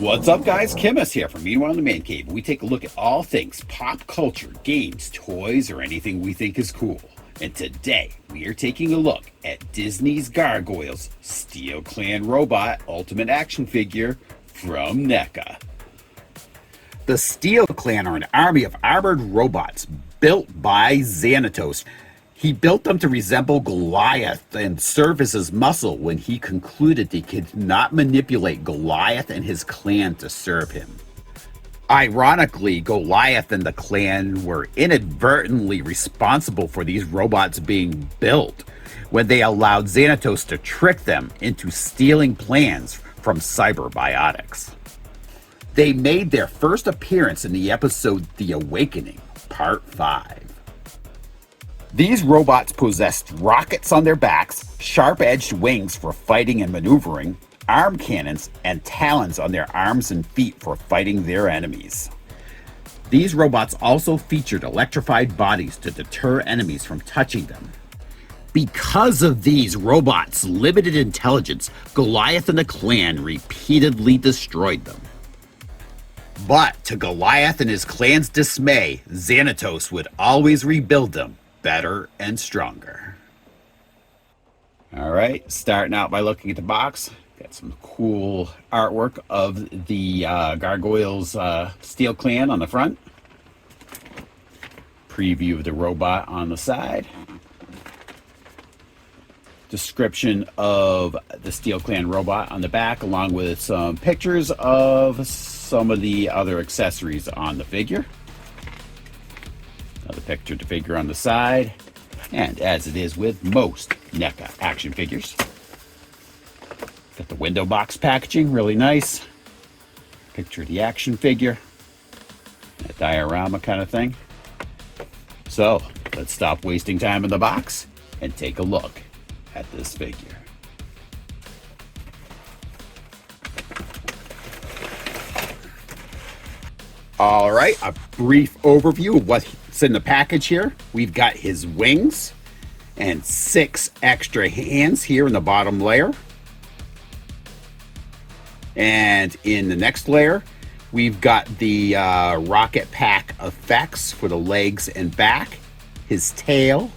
What's up, guys? Kimmus here from Meanwhile in the Man Cave. We take a look at all things pop culture, games, toys, or anything we think is cool. And today, we are taking a look at Disney's Gargoyles Steel Clan Robot Ultimate Action Figure from NECA. The Steel Clan are an army of armored robots built by Xanatos. He built them to resemble Goliath and serve as his muscle when he concluded he could not manipulate Goliath and his clan to serve him. Ironically, Goliath and the clan were inadvertently responsible for these robots being built when they allowed Xanatos to trick them into stealing plans from Cyberbiotics. They made their first appearance in the episode The Awakening, Part 5. These robots possessed rockets on their backs, sharp-edged wings for fighting and maneuvering, arm cannons, and talons on their arms and feet for fighting their enemies. These robots also featured electrified bodies to deter enemies from touching them. Because of these robots' limited intelligence, Goliath and the clan repeatedly destroyed them. But to Goliath and his clan's dismay, Xanatos would always rebuild them better and stronger. All right, starting out by looking at the box. Got some cool artwork of the Gargoyles Steel Clan on the front. Preview of the robot on the side. Description of the Steel Clan robot on the back, along with some pictures of some of the other accessories on the figure. Another picture of the figure on the side, and as it is with most NECA action figures, got the window box packaging, really nice. Picture of the action figure, a diorama kind of thing. So let's stop wasting time in the box and take a look at this figure. All right, a brief overview of what's in the package here. We've got his wings and 6 extra hands here in the bottom layer. And in the next layer, we've got the rocket pack effects for the legs and back, his tail,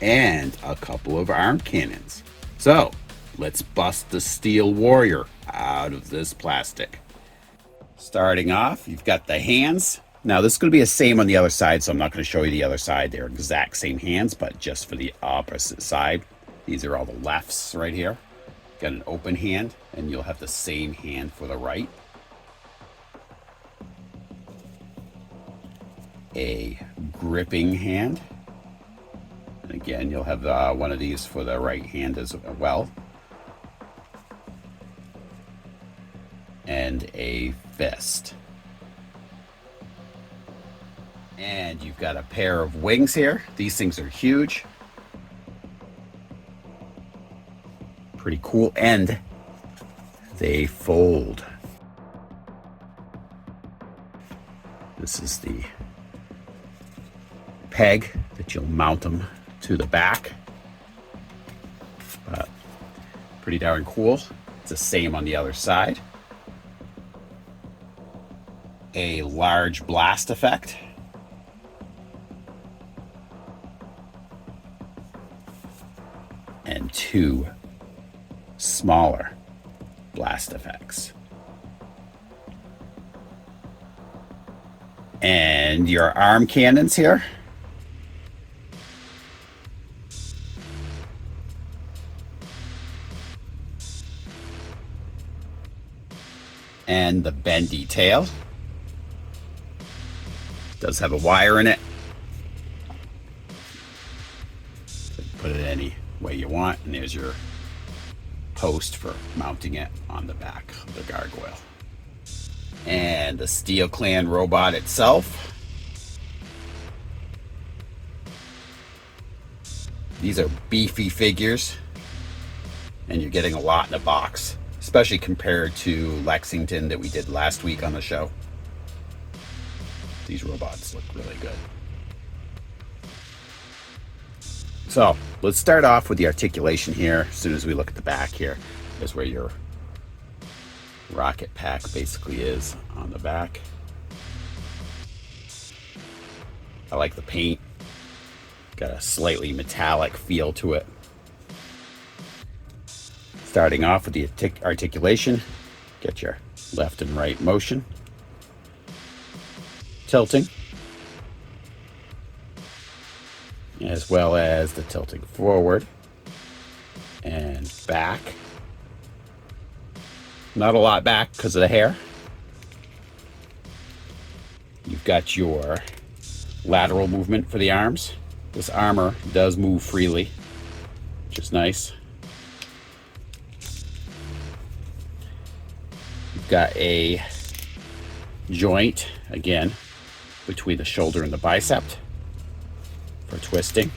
and a couple of arm cannons. So let's bust the Steel Warrior out of this plastic. Starting off, you've got the hands. Now this is going to be the same on the other side, so I'm not going to show you the other side. They're exact same hands, but just for the opposite side. These are all the lefts right here. Got an open hand, and you'll have the same hand for the right. A gripping hand. And again, you'll have one of these for the right hand as well. And a fist. And you've got a pair of wings here. These things are huge. Pretty cool. And they fold. This is the peg that you'll mount them to the back. But pretty darn cool. It's the same on the other side. A large blast effect. And 2 smaller blast effects. And your arm cannons here. And the bendy tail. Does have a wire in it. Put it any way you want, and there's your post for mounting it on the back of the gargoyle. And the Steel Clan robot itself. These are beefy figures, and you're getting a lot in a box, especially compared to Lexington that we did last week on the show. These robots look really good. So let's start off with the articulation here. As soon as we look at the back here, is where your rocket pack basically is on the back. I like the paint. Got a slightly metallic feel to it. Starting off with the articulation, get your left and right motion. Tilting, as well as the tilting forward and back. Not a lot back because of the hair. You've got your lateral movement for the arms. This armor does move freely, which is nice. You've got a joint, again, between the shoulder and the bicep for twisting,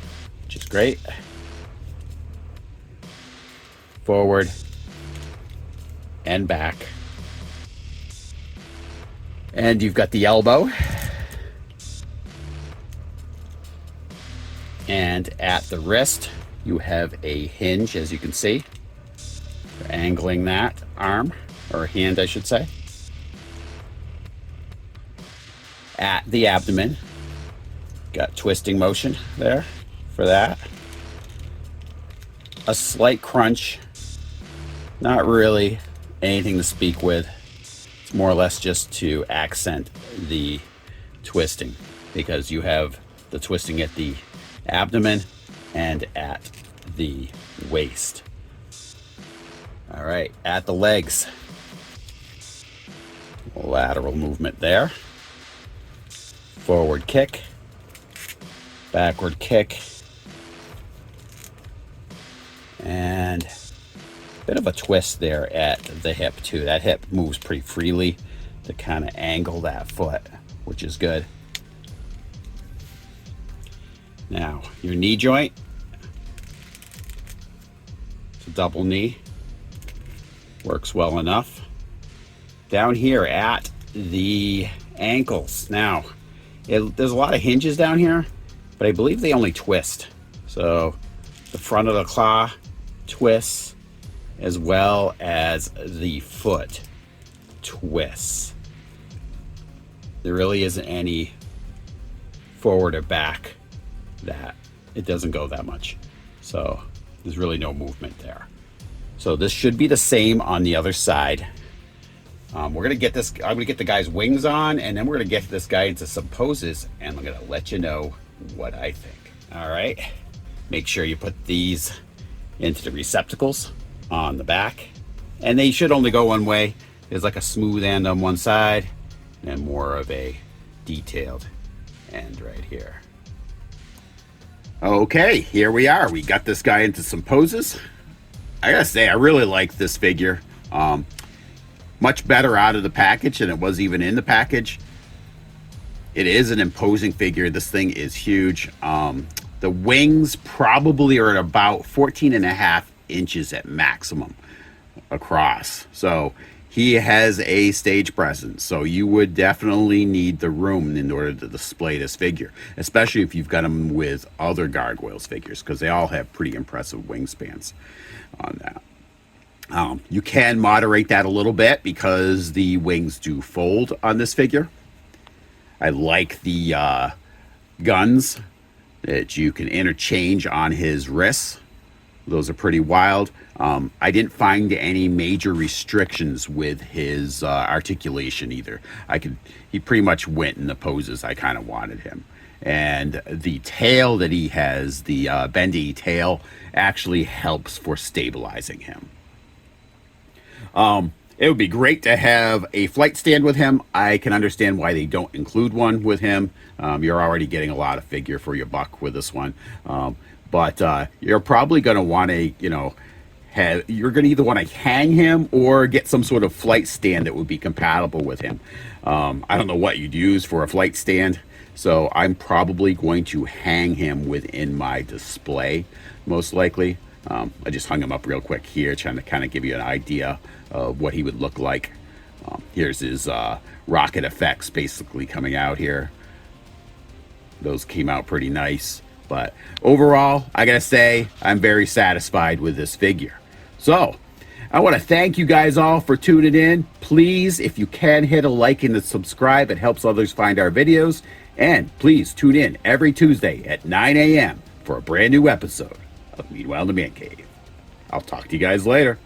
which is great. Forward and back. And you've got the elbow. And at the wrist, you have a hinge, as you can see, for angling that arm, or hand, I should say. At the abdomen, got twisting motion there for that. A slight crunch, not really anything to speak with. It's more or less just to accent the twisting, because you have the twisting at the abdomen and at the waist. All right, at the legs, lateral movement there. Forward kick, backward kick, and a bit of a twist there at the hip too. That hip moves pretty freely to kind of angle that foot, which is good. Now, your knee joint, it's a double knee, works well enough. Down here at the ankles, now, there's a lot of hinges down here, but I believe they only twist. So the front of the claw twists, as well as the foot twists. There really isn't any forward or back that it doesn't go that much. So there's really no movement there. So this should be the same on the other side. We're gonna get this, I'm gonna get the guy's wings on, and then we're gonna get this guy into some poses, and I'm gonna let you know what I think. All right, make sure you put these into the receptacles on the back, and they should only go one way. There's like a smooth end on one side and more of a detailed end right here. Okay, here we are. We got this guy into some poses. I gotta say, I really like this figure. Much better out of the package than it was even in the package. It is an imposing figure. This thing is huge. The wings probably are at about 14.5 inches at maximum across. So he has a stage presence. So you would definitely need the room in order to display this figure, especially if you've got him with other Gargoyles figures, because they all have pretty impressive wingspans on that. You can moderate that a little bit because the wings do fold on this figure. I like the guns that you can interchange on his wrists. Those are pretty wild. I didn't find any major restrictions with his articulation either. He pretty much went in the poses I kind of wanted him. And the tail that he has, the bendy tail, actually helps for stabilizing him. It would be great to have a flight stand with him. I can understand why they don't include one with him. You're already getting a lot of figure for your buck with this one. But you're probably going to want to, you're going to either want to hang him or get some sort of flight stand that would be compatible with him. I don't know what you'd use for a flight stand, so I'm probably going to hang him within my display, most likely. I just hung him up real quick here, trying to kind of give you an idea of what he would look like. Here's his rocket effects basically coming out here. Those came out pretty nice. But overall, I gotta say, I'm very satisfied with this figure. So, I want to thank you guys all for tuning in. Please, if you can, hit a like and a subscribe. It helps others find our videos. And please tune in every Tuesday at 9 a.m. for a brand new episode of Meanwhile in the Man Cave. I'll talk to you guys later.